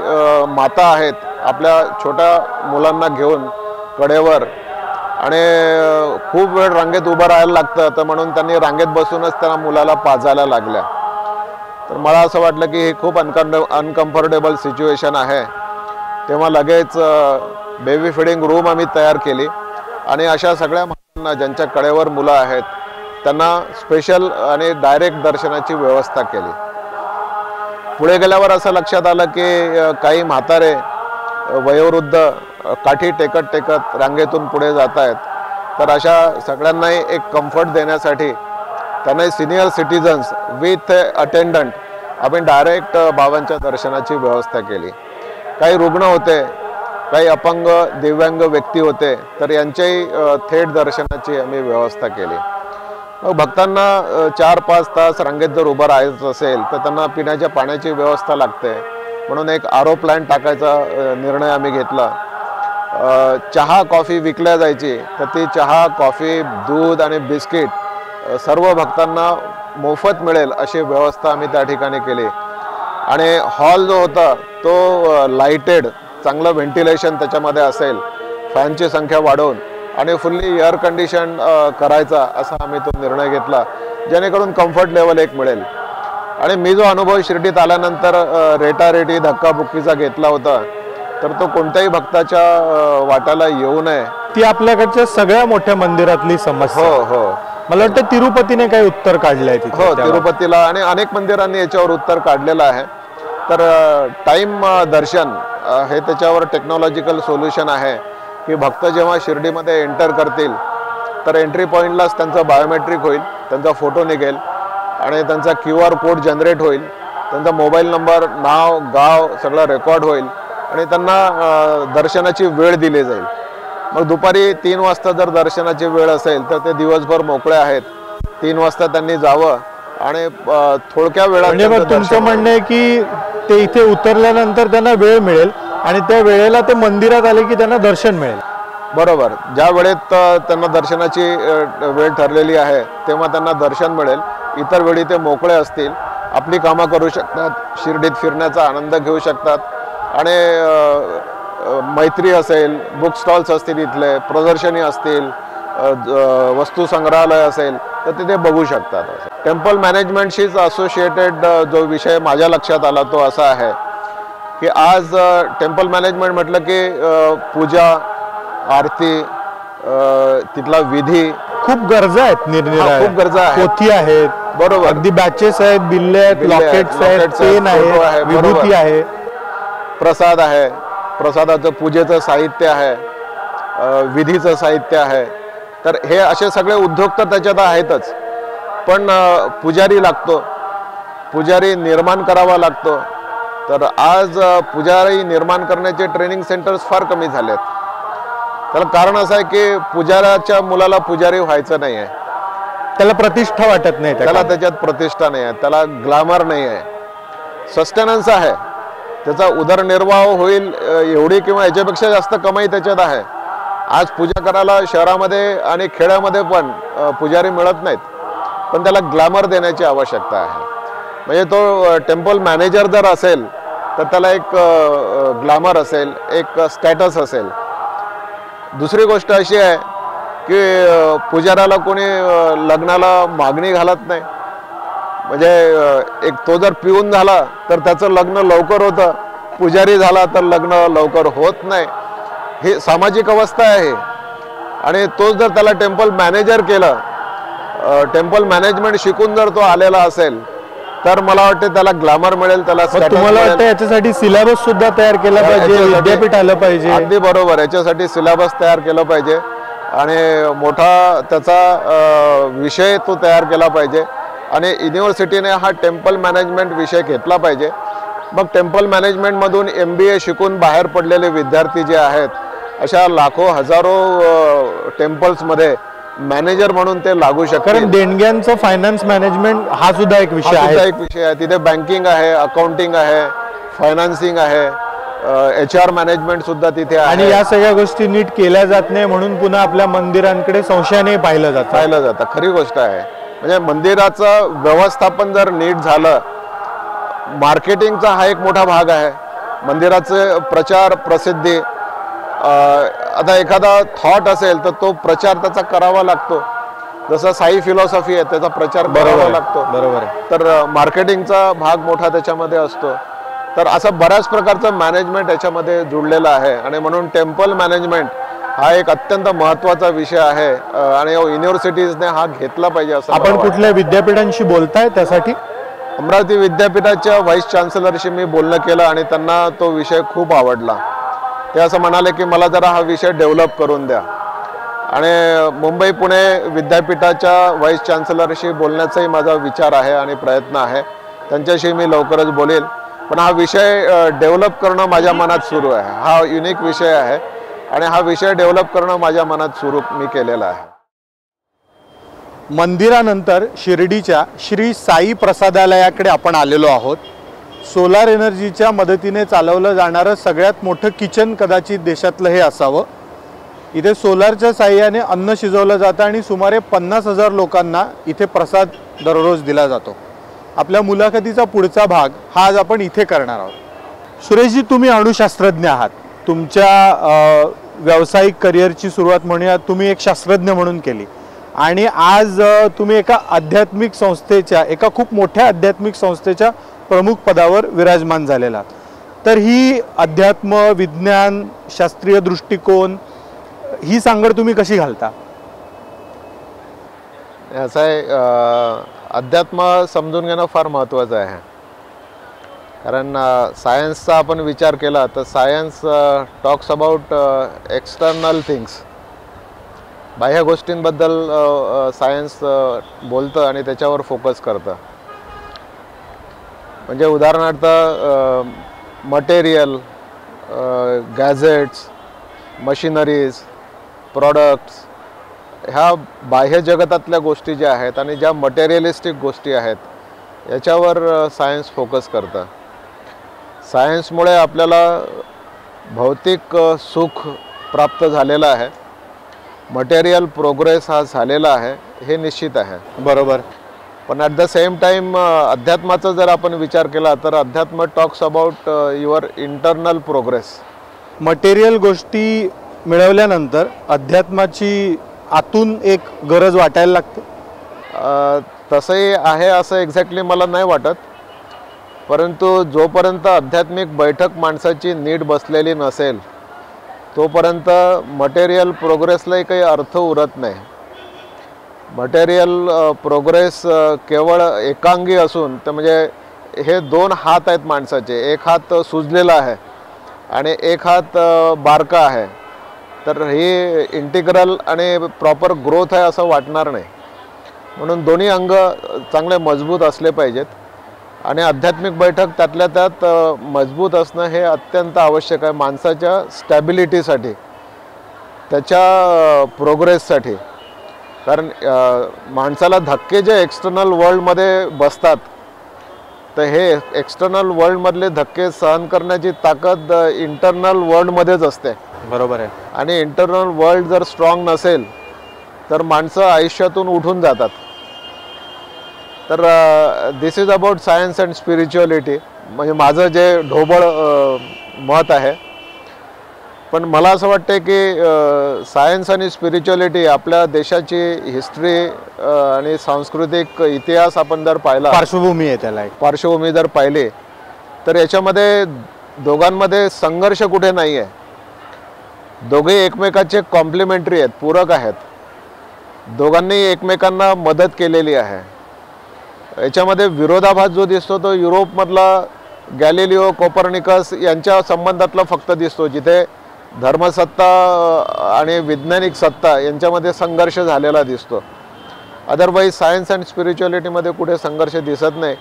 माता आहेत आपल्या छोट्या मुलांना घेऊन कडेवर, आणि खूप वेळ रांगेत उभं राहायला लागतं, तर म्हणून त्यांनी रांगेत बसूनच त्या मुलाला पाजायला लागल्या. तर मला असं वाटलं की ही खूप अनकम्फर्टेबल सिच्युएशन आहे. तेव्हा लगेच बेबी फिडिंग रूम आम्ही तयार केली आणि अशा सगळ्या मातांना ज्यांच्या कडेवर मुलं आहेत त्यांना स्पेशल आणि डायरेक्ट दर्शनाची व्यवस्था केली. पुढे गेल्यावर असं लक्षात आलं की काही म्हातारे वयोवृद्ध काठी टेकत टेकत रांगेतून पुढे जात आहेत. तर अशा सगळ्यांनाही एक कम्फर्ट देण्यासाठी त्यांना सिनियर सिटीजन्स विथ अटेंडंट आपण डायरेक्ट बाबांच्या दर्शनाची व्यवस्था केली. काही रुग्ण होते, काही अपंग दिव्यांग व्यक्ती होते, तर यांच्याही थेट दर्शनाची आम्ही व्यवस्था केली. मग भक्तांना 4-5 तास रांगेत जर उभं राहायचं असेल तर त्यांना पिण्याच्या पाण्याची व्यवस्था लागते, म्हणून एक RO प्लॅन्ट टाकायचा निर्णय आम्ही घेतला. चहा कॉफी विकल्या जायची, तर ती चहा कॉफी दूध आणि बिस्किट सर्व भक्तांना मोफत मिळेल अशी व्यवस्था आम्ही त्या ठिकाणी केली. आणि हॉल जो होता तो लाईटेड, चांगलं व्हेंटिलेशन त्याच्यामध्ये असेल, फॅनची संख्या वाढवून आणि फुल्ली एअर कंडिशन करायचा असा आम्ही तो निर्णय घेतला, जेणेकरून कम्फर्ट लेवल एक मिळेल. आणि मी जो अनुभव शिर्डीत आल्यानंतर रेटारेटी धक्काबुक्कीचा घेतला होता, तर तो कोणत्याही भक्ताच्या वाट्याला येऊ नये. ती आपल्याकडच्या सगळ्या मोठ्या मंदिरातली समस्या. हो. मला वाटतं तिरुपतीने काही उत्तर काढलंय तिथे. हो, तिरुपतीला आणि अनेक मंदिरांनी याच्यावर उत्तर काढलेलं आहे. तर टाइम दर्शन हे त्याच्यावर टेक्नॉलॉजिकल सोल्युशन आहे की भक्त जेव्हा शिर्डीमध्ये एंटर करतील तर एंट्री पॉईंटलाच त्यांचं बायोमेट्रिक होईल, त्यांचा फोटो निघेल आणि त्यांचा QR कोड जनरेट होईल, त्यांचा मोबाईल नंबर, नाव, गाव सगळं रेकॉर्ड होईल आणि त्यांना दर्शनाची वेळ दिली जाईल. मग दुपारी 3 वाजता जर दर्शनाची वेळ असेल तर ते दिवसभर मोकळे आहेत. 3 वाजता त्यांनी जावं आणि थोडक्या वेळात. म्हणजे मग तुमचं म्हणणं आहे की ते इथे उतरल्यानंतर त्यांना वेळ मिळेल आणि त्या वेळेला ते मंदिरात आले की त्यांना दर्शन मिळेल. बरोबर, ज्या वेळेत त्यांना दर्शनाची वेळ ठरलेली आहे तेव्हा त्यांना दर्शन मिळेल. इतर वेळी ते मोकळे असतील, आपली कामं करू शकतात, शिर्डीत फिरण्याचा आनंद घेऊ शकतात आणि मैत्री असेल, बुक स्टॉल्स असतील, इथले प्रदर्शनी असतील, वस्तू संग्रहालय असेल तर तिथे बघू शकतात. टेम्पल मॅनेजमेंटशीच असोसिएटेड जो विषय माझ्या लक्षात आला तो असा आहे की आज टेम्पल मॅनेजमेंट म्हटलं की पूजा, आरती, तिथला विधी, खूप गरजा आहेत, निरनिराळ्या खूप गरजा आहेत, पोथी आहेत. बरोबर, अगदी बॅचेस आहेत, बिल्ले आहेत, लॉकेट्स आहेत, पेन आहे, विभूती आहे, प्रसाद आहे, प्रसादाचं पूजेचं साहित्य आहे, विधीचं साहित्य आहे. तर हे असे सगळे उद्योग तर त्याच्यात आहेतच, पण पुजारी लागतो, पुजारी निर्माण करावा लागतो. तर आज पुजारी निर्माण करण्याचे ट्रेनिंग सेंटर्स फार कमी झालेत. त्याला कारण असं आहे की पुजाऱ्याच्या मुलाला पुजारी व्हायचं नाही आहे, त्याला प्रतिष्ठा वाटत नाही, त्याला त्याच्यात प्रतिष्ठा नाही आहे, त्याला ग्लॅमर नाही आहे. सस्टेनन्स आहे, त्याचा उदरनिर्वाह होईल एवढी किंवा याच्यापेक्षा जास्त कमाई त्याच्यात आहे. आज पूजा करायला शहरामध्ये आणि खेड्यामध्ये पण पुजारी मिळत नाहीत, पण त्याला ग्लॅमर देण्याची आवश्यकता आहे. म्हणजे तो टेम्पल मॅनेजर जर असेल तर त्याला एक ग्लॅमर असेल, एक स्टॅटस असेल. दुसरी गोष्ट अशी आहे की पुजाऱ्याला कोणी लग्नाला मागणी घालत नाही. म्हणजे एक तो जर पिऊन झाला तर त्याचं लग्न लवकर होतं, पुजारी झाला तर लग्न लवकर होत नाही. ही सामाजिक अवस्था आहे. आणि तोच जर त्याला टेम्पल मॅनेजर केलं, टेम्पल मॅनेजमेंट शिकून जर तो आलेला असेल तर मला वाटतं त्याला ग्लॅमर मिळेल, त्याला. तुम्हाला वाटतं याच्यासाठी सिलेबस सुद्धा तयार केला पाहिजे, विद्यापीठ आलं पाहिजे? अगदी बरोबर, याच्यासाठी सिलेबस तयार केलं पाहिजे आणि मोठा त्याचा विषय तो तयार केला पाहिजे आणि युनिव्हर्सिटीने हा टेम्पल मॅनेजमेंट विषय घेतला पाहिजे. मग टेम्पल मॅनेजमेंटमधून MBA शिकून बाहेर पडलेले विद्यार्थी जे आहेत, अशा लाखो हजारो टेम्पल्समध्ये मॅनेजर म्हणून ते लागू शकतात. कारण देणग्यांचं फायनान्स मॅनेजमेंट हा सुद्धा एक विषय आहे. तिथे बँकिंग आहे, अकाउंटिंग आहे, फायनान्सिंग आहे. HR मॅनेजमेंटसुद्धा तिथे आणि आहे. या सगळ्या गोष्टी नीट केल्या जात नाही म्हणून पुन्हा आपल्या मंदिरांकडे संशयाने पाहिलं जातं. खरी गोष्ट आहे. म्हणजे मंदिराचं व्यवस्थापन जर नीट झालं, मार्केटिंगचा हा एक मोठा भाग आहे, मंदिराचे प्रचार प्रसिद्धी. आता एखादा थॉट असेल तर तो प्रचार त्याचा करावा लागतो. जसं साई फिलॉसॉफी आहे त्याचा प्रचार करावा लागतो. बरोबर आहे. तर मार्केटिंगचा भाग मोठा त्याच्यामध्ये असतो. तर असं बऱ्याच प्रकारचं मॅनेजमेंट याच्यामध्ये जुळलेलं आहे आणि म्हणून टेम्पल मॅनेजमेंट हा एक अत्यंत महत्त्वाचा विषय आहे आणि युनिव्हर्सिटीजने हा घेतला पाहिजे असं आपण कुठल्या विद्यापीठांशी बोलताय त्यासाठी? अमरावती विद्यापीठाच्या व्हाईस चान्सलरशी मी बोलणं केलं आणि त्यांना तो विषय खूप आवडला. ते असं म्हणाले की मला जरा हा विषय डेव्हलप करून द्या. आणि मुंबई पुणे विद्यापीठाच्या व्हाईस चान्सलरशी बोलण्याचाही माझा विचार आहे आणि प्रयत्न आहे. त्यांच्याशी मी लवकरच बोलेल. पण हा विषय डेव्हलप करणं माझ्या मनात सुरू आहे. हा युनिक विषय आहे आणि हा विषय डेव्हलप करणं माझ्या मनात सुरू मी केलेला आहे. मंदिरानंतर शिर्डीच्या श्री साई प्रसादालयाकडे आपण आलेलो आहोत. सोलार एनर्जीच्या मदतीने चालवलं जाणारं सगळ्यात मोठं किचन कदाचित देशातलं हे असावं. इथे सोलारच्या साहाय्याने अन्न शिजवलं जातं आणि सुमारे 50,000 लोकांना इथे प्रसाद दररोज दिला जातो. आपल्या मुलाखतीचा पुढचा भाग हा आज आपण इथे करणार आहोत. सुरेशजी, तुम्ही अणुशास्त्रज्ञ आहात. तुमच्या व्यावसायिक करिअरची सुरुवात म्हणूया तुम्ही एक शास्त्रज्ञ म्हणून केली आणि आज तुम्ही एका आध्यात्मिक संस्थेच्या, एका खूप मोठ्या आध्यात्मिक संस्थेच्या प्रमुख पदावर विराजमान झालेला आहात. तर ही अध्यात्म, विज्ञान, शास्त्रीय दृष्टिकोन ही सांगड तुम्ही कशी घालता? असं आहे, अध्यात्म समजून घेणं फार महत्त्वाचं आहे. कारण सायन्सचा आपण विचार केला तर science talks about external things. बाह्य गोष्टींबद्दल सायन्स बोलतं आणि त्याच्यावर फोकस करतं. म्हणजे उदाहरणार्थ मटेरियल, गॅजेट्स, मशिनरीज, प्रॉडक्ट्स, ह्या बाह्य जगतातल्या गोष्टी ज्या आहेत आणि ज्या मटेरियलिस्टिक गोष्टी आहेत याच्यावर सायन्स फोकस करतं. सायन्समुळे आपल्याला भौतिक सुख प्राप्त झालेलं आहे, मटेरियल प्रोग्रेस हा झालेला आहे, हे निश्चित आहे. बरोबर. पण ॲट द सेम टाईम अध्यात्माचा जर आपण विचार केला तर अध्यात्म talks about your internal progress. Material गोष्टी मिळवल्यानंतर अध्यात्माची आतून एक गरज वाटायला लागते. तसंही आहे असं एक्झॅक्टली मला नाही वाटत. परंतु जोपर्यंत आध्यात्मिक बैठक माणसाची नीट बसलेली नसेल तोपर्यंत मटेरियल प्रोग्रेसलाही काही अर्थ उरत नाही. मटेरियल प्रोग्रेस केवळ एकांगी असून, तर म्हणजे हे दोन हात आहेत माणसाचे, एक हात सुजलेला आहे आणि एक हात बारका आहे, तर हे इंटिग्रल आणि प्रॉपर ग्रोथ आहे असं वाटणार नाही. म्हणून दोन्ही अंग चांगले मजबूत असले पाहिजेत आणि आध्यात्मिक बैठक त्यातल्या त्यात मजबूत असणं हे अत्यंत आवश्यक आहे माणसाच्या स्टॅबिलिटीसाठी, त्याच्या प्रोग्रेससाठी. कारण माणसाला धक्के जे एक्सटर्नल वर्ल्डमध्ये बसतात तर हे एक्सटर्नल वर्ल्डमधले धक्के सहन करण्याची ताकद इंटरनल वर्ल्डमध्येच असते. बरोबर आहे. आणि इंटरनल वर्ल्ड जर स्ट्रॉंग नसेल तर माणसं आयुष्यातून उठून जातात. तर this is about science and spirituality, म्हणजे माझं जे ढोबळ मत आहे. पण मला असं वाटतं की सायन्स आणि स्पिरिच्युअलिटी आपल्या देशाची हिस्ट्री आणि सांस्कृतिक इतिहास आपण जर पाहिला, पार्श्वभूमी आहे त्याला, एक पार्श्वभूमी जर पाहिली तर याच्यामध्ये दोघांमध्ये संघर्ष कुठे नाही आहे. दोघे एकमेकाचे कॉम्प्लिमेंटरी आहेत, पूरक आहेत. दोघांनी एकमेकांना मदत केलेली आहे. याच्यामध्ये विरोधाभास जो दिसतो तो युरोपमधला गॅलिलिओ, कोपर्निकस यांच्या संबंधातला फक्त दिसतो, जिथे धर्मसत्ता आणि वैज्ञानिक सत्ता यांच्यामध्ये संघर्ष झालेला दिसतो. अदरवाईज सायन्स अँड स्पिरिच्युअलिटीमध्ये कुठे संघर्ष दिसत नाही.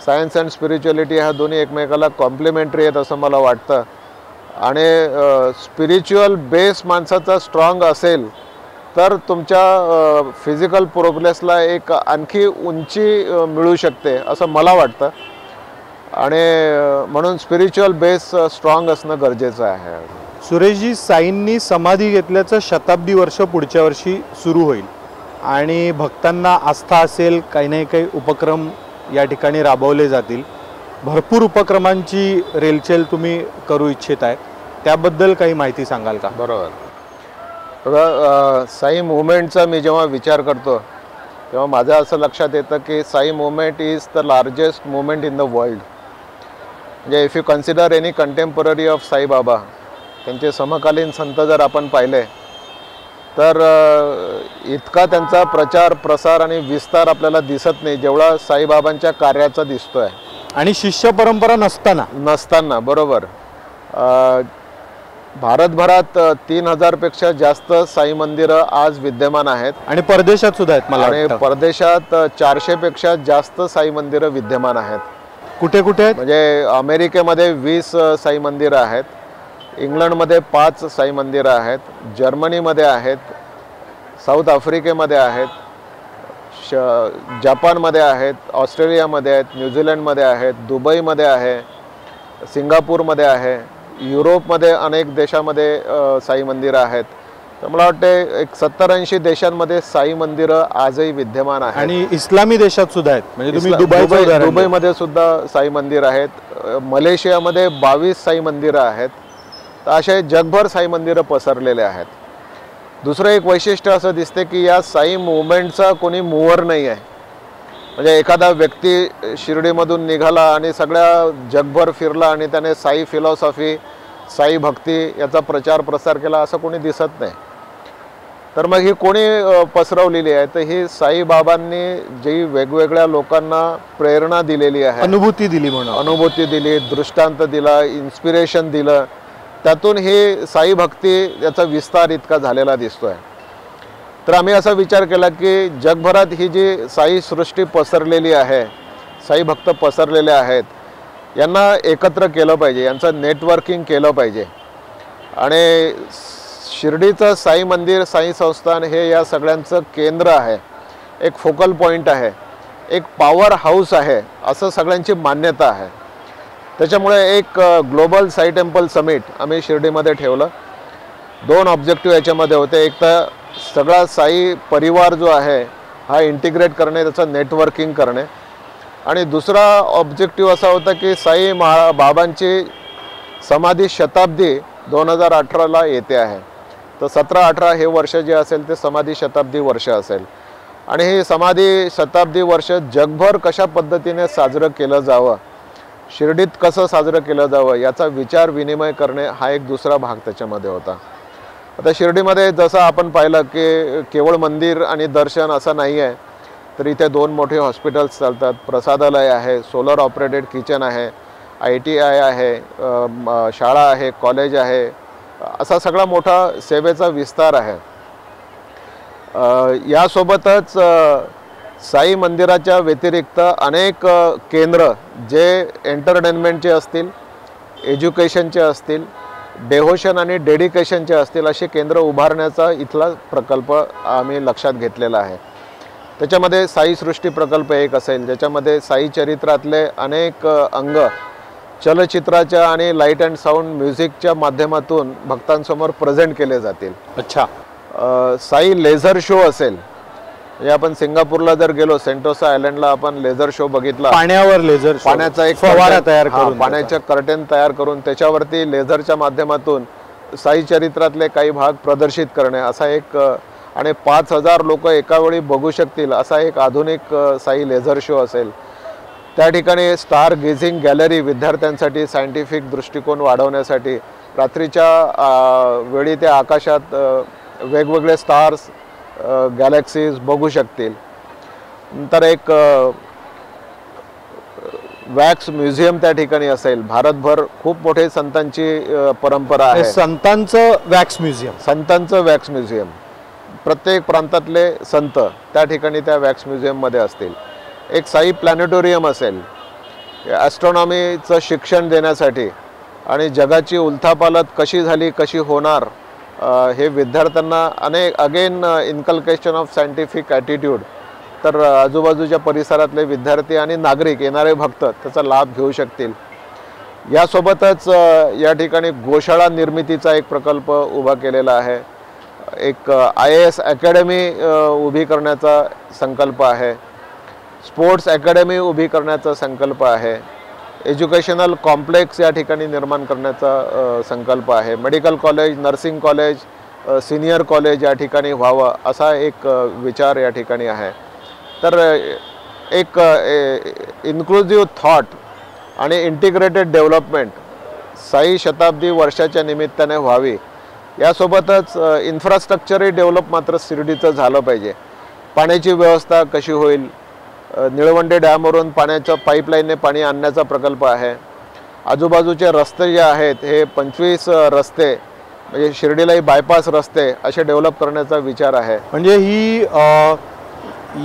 सायन्स अँड स्पिरिच्युअलिटी ह्या दोन्ही एकमेकाला कॉम्प्लिमेंटरी आहेत असं मला वाटतं. आणि स्पिरिच्युअल बेस माणसाचा स्ट्रॉंग असेल तर तुमच्या फिजिकल प्रोग्रेसला एक आणखी उंची मिळू शकते असं मला वाटतं. आणि म्हणून स्पिरिच्युअल बेस स्ट्रॉंग असणं गरजेचं आहे. सुरेशजी, साईंनी समाधी घेतल्याचं शताब्दी वर्ष पुढच्या वर्षी सुरू होईल आणि भक्तांना आस्था असेल, काही नाही काही उपक्रम या ठिकाणी राबवले जातील. भरपूर उपक्रमांची रेलचेल तुम्ही करू इच्छित आहे, त्याबद्दल काही माहिती सांगाल का? बरोबर. बघा, साई मुवमेंटचा मी जेव्हा विचार करतो तेव्हा माझं असं लक्षात येतं की Sai movement is the largest movement in the world. म्हणजे if you consider any contemporary of Saibaba, त्यांचे समकालीन संत जर आपण पाहिले तर इतका त्यांचा प्रचार प्रसार आणि विस्तार आपल्याला दिसत नाही जेवढा साईबाबांच्या कार्याचा दिसतोय. आणि शिष्य परंपरा नसताना बरोबर, भारतभरात 3000 पेक्षा जास्त साई मंदिरं आज विद्यमान आहेत आणि परदेशात सुद्धा आहेत. मला आणि परदेशात 400 पेक्षा जास्त साई मंदिरं विद्यमान आहेत. कुठे कुठे आहेत? म्हणजे अमेरिकेमध्ये 20 साई मंदिरं आहेत, इंग्लंडमध्ये 5 साई मंदिरं आहेत, जर्मनीमध्ये आहेत, साऊथ आफ्रिकेमध्ये आहेत, जपानमध्ये आहेत, ऑस्ट्रेलियामध्ये आहेत, न्यूझीलंडमध्ये आहेत, दुबईमध्ये आहे, सिंगापूरमध्ये आहे, युरोपमध्ये अनेक देशामध्ये साई मंदिरं आहेत. तर मला वाटते एक 70-80 देशांमध्ये साई मंदिरं आजही विद्यमान आहेत. आणि इस्लामी देशात सुद्धा आहेत. म्हणजे तुम्ही दुबईमध्ये सुद्धा साई मंदिर आहेत, मलेशियामध्ये 22 साई मंदिरं आहेत. तर असे जगभर साई मंदिरं पसरलेले आहेत. दुसरं एक वैशिष्ट्य असं दिसते की या साई मुवमेंटचा कोणी मूवर नाही आहे. म्हणजे एखादा व्यक्ती शिर्डीमधून निघाला आणि सगळ्या जगभर फिरला आणि त्याने साई फिलॉसॉफी, साई भक्ती याचा प्रचार प्रसार केला असं कोणी दिसत नाही. तर मग ही कोणी पसरवलेली आहे? तर ही साईबाबांनी जी वेगवेगळ्या लोकांना प्रेरणा दिलेली आहे, अनुभूती दिली, दृष्टांत दिला, इन्स्पिरेशन दिलं, त्यातून हे साई भक्ती याचा विस्तार इतका झालेला दिसतोय. तर आम्ही असा विचार केला की जगभरात ही जी साई सृष्टी पसरलेली आहे, साई भक्त पसरलेले आहेत, यांना एकत्र केलं पाहिजे, यांचं नेटवर्किंग केलं पाहिजे. आणि शिर्डीचं साई मंदिर, साई संस्थान हे या सगळ्यांचं केंद्र आहे, एक फोकल पॉईंट आहे, एक पॉवर हाऊस आहे असं सगळ्यांची मान्यता आहे. त्याच्यामुळे एक ग्लोबल साई टेम्पल समिट आम्ही शिर्डीमध्ये ठेवलं. 2 ऑब्जेक्टिव्ह याच्यामध्ये होते. एक तर सगळा साई परिवार जो आहे हा इंटिग्रेट करणे, त्याचं नेटवर्किंग करणे. आणि दुसरा ऑब्जेक्टिव्ह असा होता की साई बाबांची समाधी शताब्दी 2018ला येते आहे. तर 17-18 हे वर्ष जे असेल ते समाधी शताब्दी वर्ष असेल. आणि हे समाधी शताब्दी वर्ष जगभर कशा पद्धतीने साजरं केलं जावं, शिर्डीत कसं साजरं केलं जावं याचा विचार विनिमय करणे हा एक दुसरा भाग त्याच्यामध्ये होता. आता शिर्डीमध्ये जसं आपण पाहिलं की केवळ मंदिर आणि दर्शन असं नाही आहे, तर इथे 2 मोठे हॉस्पिटल्स चालतात, प्रसादालय आहे, सोलर ऑपरेटेड किचन आहे, ITI आहे, शाळा आहे, कॉलेज आहे, असा सगळा मोठा सेवेचा विस्तार आहे. यासोबतच साई मंदिराच्या व्यतिरिक्त अनेक केंद्र जे एंटरटेनमेंटचे असतील, एज्युकेशनचे असतील, डेव्होशन आणि डेडिकेशनचे असतील, असे केंद्र उभारण्याचा इथला प्रकल्प आम्ही लक्षात घेतलेला आहे. त्याच्यामध्ये साई सृष्टी प्रकल्प एक असेल, ज्याच्यामध्ये साई चरित्रातले अनेक अंग चलचित्राच्या आणि लाईट अँड साऊंड म्युझिकच्या माध्यमातून भक्तांसमोर प्रेझेंट केले जातील. अच्छा. साई लेझर शो असेल. म्हणजे आपण सिंगापूरला जर गेलो, सेंटोसा आयलंडला आपण लेझर शो बघितला, पाण्यावर लेझर, पाण्याचा एक फवारा तयार करून, पाण्याच्या कर्टेन तयार करून त्याच्यावरती लेझरच्या माध्यमातून साई चरित्रातले काही भाग प्रदर्शित करणे, असा एक, आणि 5000 लोक एका वेळी बघू शकतील असा एक आधुनिक साई लेझर शो असेल. त्या ठिकाणी स्टार गेझिंग गॅलरी, विद्यार्थ्यांसाठी सायंटिफिक दृष्टिकोन वाढवण्यासाठी रात्रीच्या वेळी त्या आकाशात वेगवेगळे स्टार्स, गॅलेक्सीज बघू शकतील. नंतर एक वॅक्स म्युझियम त्या ठिकाणी असेल. भारतभर खूप मोठे संतांची परंपरा आहे. संतांचं वॅक्स म्युझियम, प्रत्येक प्रांतातले संत त्या ठिकाणी त्या वॅक्स म्युझियममध्ये असतील. एक साई प्लॅनेटोरियम असेल, ॲस्ट्रॉनॉमीचं शिक्षण देण्यासाठी आणि जगाची उलथापालथ कशी झाली, कशी होणार, हे विद्यार्थ्यांना इनकल्केशन ऑफ सायंटिफिक ॲटिट्यूड तर आजूबाजूच्या परिसरातले विद्यार्थी आणि नागरिक, येणारे भक्त त्याचा लाभ घेऊ शकतील. यासोबतच या ठिकाणी गोशाळा निर्मितीचा एक प्रकल्प उभा केलेला आहे. एक IAS अकॅडमी उभी करण्याचा संकल्प आहे. स्पोर्ट्स अकॅडमी उभी करण्याचा संकल्प आहे. एज्युकेशनल कॉम्प्लेक्स या ठिकाणी निर्माण करण्याचा संकल्प आहे. Medical college, nursing college, senior college या ठिकाणी व्हावं असा एक विचार या ठिकाणी आहे. तर एक इन्क्लुझिव्ह थॉट आणि इंटिग्रेटेड डेव्हलपमेंट साई शताब्दी वर्षाच्या निमित्ताने व्हावी. यासोबतच इन्फ्रास्ट्रक्चरही डेव्हलप मात्र शिर्डीचं झालं पाहिजे. पाण्याची व्यवस्था कशी होईल? निळवंडे डॅमवरून पाण्याच्या पाईपलाईनने पाणी आणण्याचा प्रकल्प आहे. आजूबाजूचे रस्ते जे आहेत हे 25 रस्ते म्हणजे शिर्डीलाही बायपास रस्ते असे डेव्हलप करण्याचा विचार आहे. म्हणजे ही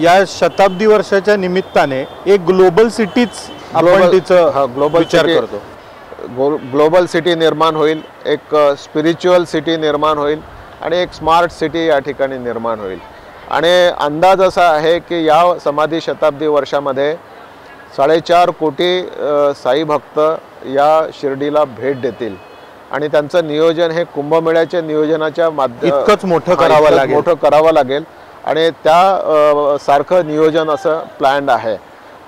या शताब्दी वर्षाच्या निमित्ताने एक ग्लोबल सिटीच आपण तिचं ग्लोबल विचार करतो. ग्लोबल सिटी निर्माण होईल, एक स्पिरिच्युअल सिटी निर्माण होईल आणि एक स्मार्ट सिटी या ठिकाणी निर्माण होईल. आणि अंदाज असा आहे की या समाधी शताब्दी वर्षामध्ये 4.5 कोटी साई भक्त या शिर्डीला भेट देतील आणि त्यांचं नियोजन हे कुंभमेळ्याच्या नियोजनाच्या इतकंच मोठं करावं लागेल आणि त्या सारखं नियोजन असं प्लॅन्ड आहे.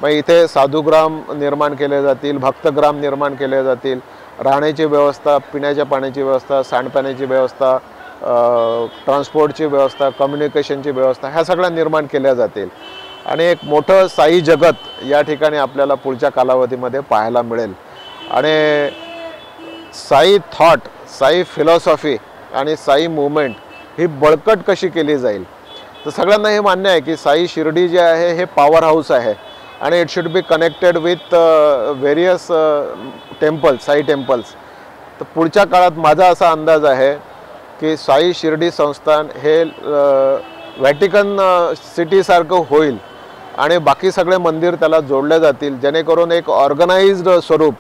मग इथे साधुग्राम निर्माण केले जातील, भक्तग्राम निर्माण केले जातील, राहण्याची व्यवस्था, पिण्याच्या पाण्याची व्यवस्था, सांडपाण्याची व्यवस्था, ट्रान्सपोर्टची व्यवस्था, कम्युनिकेशनची व्यवस्था ह्या सगळ्या निर्माण केल्या जातील आणि एक मोठं साई जगत या ठिकाणी आपल्याला पुढच्या कालावधीमध्ये पाहायला मिळेल. आणि साई थॉट, साई फिलॉसॉफी आणि साई मुवमेंट ही बळकट कशी केली जाईल. तर सगळ्यांना हे मान्य आहे की साई शिर्डी जे आहे हे पॉवर हाऊस आहे आणि it should be connected with various temples, Sai temples. तर पुढच्या काळात माझा असा अंदाज आहे की साई शिर्डी संस्थान हे व्हॅटिकन सिटीसारखं होईल आणि बाकी सगळे मंदिर त्याला जोडले जातील, जेणेकरून एक ऑर्गनाइज्ड स्वरूप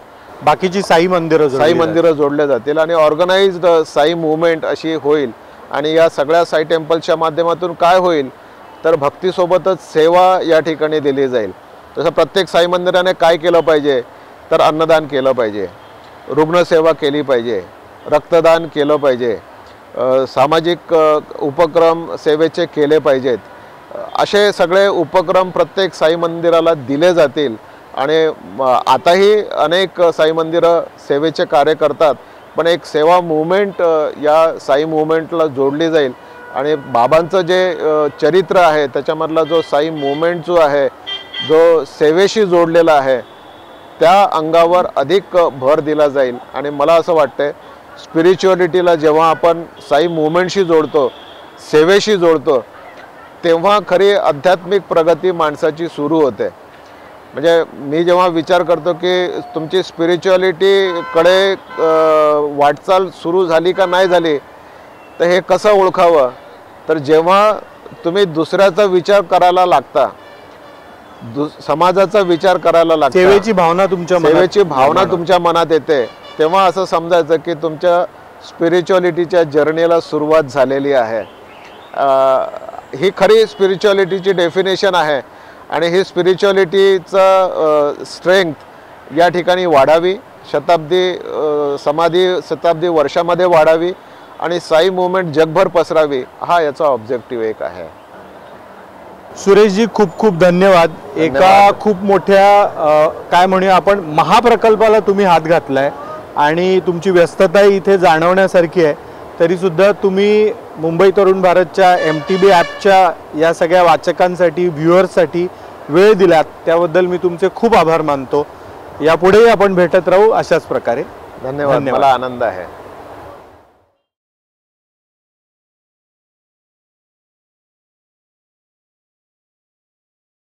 बाकीची साई मंदिरं जोडले जातील आणि ऑर्गनाइज्ड साई मुवमेंट अशी होईल. आणि या सगळ्या साई टेम्पल्सच्या माध्यमातून काय होईल तर भक्तीसोबतच सेवा या ठिकाणी दिली जाईल. तसं प्रत्येक साई मंदिराने काय केलं पाहिजे तर अन्नदान केलं पाहिजे, रुग्णसेवा केली पाहिजे, रक्तदान केलं पाहिजे, सामाजिक उपक्रम सेवेचे केले पाहिजेत. असे सगळे उपक्रम प्रत्येक साई मंदिराला दिले जातील. आणि आताही अनेक साई मंदिरं सेवेचे कार्य करतात, पण एक सेवा मुवमेंट या साई मुवमेंटला जोडली जाईल आणि बाबांचं जे चरित्र आहे त्याच्यामधला जो साई मुवमेंट जो आहे, जो सेवेशी जोडलेला आहे, त्या अंगावर अधिक भर दिला जाईल. आणि मला असं वाटतं स्पिरिच्युअलिटीला जेव्हा आपण साई मुवमेंटशी जोडतो, सेवेशी जोडतो, तेव्हा खरी आध्यात्मिक प्रगती माणसाची सुरू होते. म्हणजे मी जेव्हा विचार करतो की तुमची स्पिरिच्युअलिटीकडे वाटचाल सुरू झाली का नाही झाली, तर हे कसं ओळखावं तर जेव्हा तुम्ही दुसऱ्याचा विचार करायला लागता, समाजाचा विचार करायला लागता, सेवेची भावना तुमच्या मनात येते, तेव्हा असं समजायचं की तुमच्या स्पिरिच्युअलिटीच्या जर्नीला सुरुवात झालेली आहे. ही खरी स्पिरिच्युअलिटीची डेफिनेशन आहे आणि ही स्पिरिच्युअलिटीचं स्ट्रेंथ या ठिकाणी वाढावी, समाधी शताब्दी वर्षामध्ये वाढावी आणि साई मुवमेंट जगभर पसरावी, हा याचा ऑब्जेक्टिव्ह एक आहे. सुरेशजी खूप खूप धन्यवाद. एका खूप मोठ्या काय म्हणूया आपण महाप्रकल्पाला तुम्ही हात घातलाय आणि तुमची व्यस्तता इथे जाणवण्यासारखी आहे. तरीसुद्धा तुम्ही मुंबई तरुण भारतच्या MTB ॲपच्या या सगळ्या वाचकांसाठी, व्ह्युअर्ससाठी वेळ दिलात, त्याबद्दल मी तुमचे खूप आभार मानतो. यापुढेही आपण भेटत राहू अशाच प्रकारे. धन्यवाद. मला आनंद आहे.